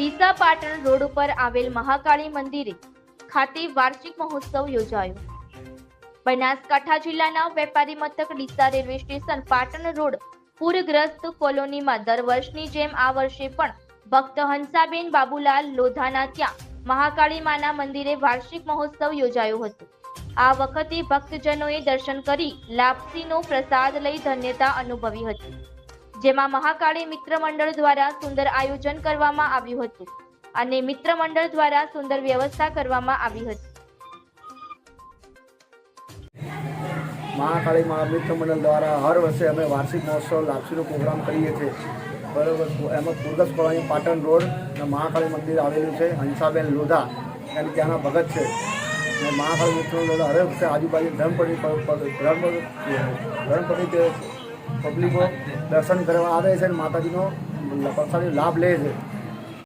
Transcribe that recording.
Deesa Patan road ઉપર આવેલ મહાકાળી મંદિરે ખાતે વાર્ષિક મહોત્સવ યોજાયો। બનાસકાંઠા જિલ્લાના વેપારી મથક Deesa railway station Patan road પૂરગ્રસ્ત કોલોનીમાં દર વર્ષની જેમ આ વર્ષે પણ ભક્ત હંસાબેન બાબુલાલ લોધાના ત્યાં મહાકાળી માના મંદિરે વાર્ષિક મહોત્સવ યોજાયો હતો। આ વખતે ભક્તજનોએ દર્શન કરી લાપસીનો પ્રસાદ લઈ ધન્યતા અનુભવી હતી, જેમાં મહાકાળી મિત્ર મંડળ દ્વારા સુંદર આયોજન કરવામાં આવ્યું હતું અને મિત્ર મંડળ દ્વારા સુંદર વ્યવસ્થા કરવામાં આવી હતી। મહાકાળી મિત્ર મંડળ દ્વારા હર વર્ષે અમે વાર્ષિક મહોત્સવ લાપસીનો પ્રોગ્રામ કરીએ છીએ, બરાબર। એમાં પૂરગ્રસ્ત કોલોની પાટણ રોડ મહાકાળી મંદિર આવેલું છે। હંસાબેન લોધા અને ત્યાંના ભગત છે। અને મહાકાળી મિત્ર મંડળ હર વર્ષે આજુબાજુ ધર્મપતિ પબ્લિકો દર્શન કરવા આવે છે અને માતાજીનો પ્રસાદી લાભ લે છે।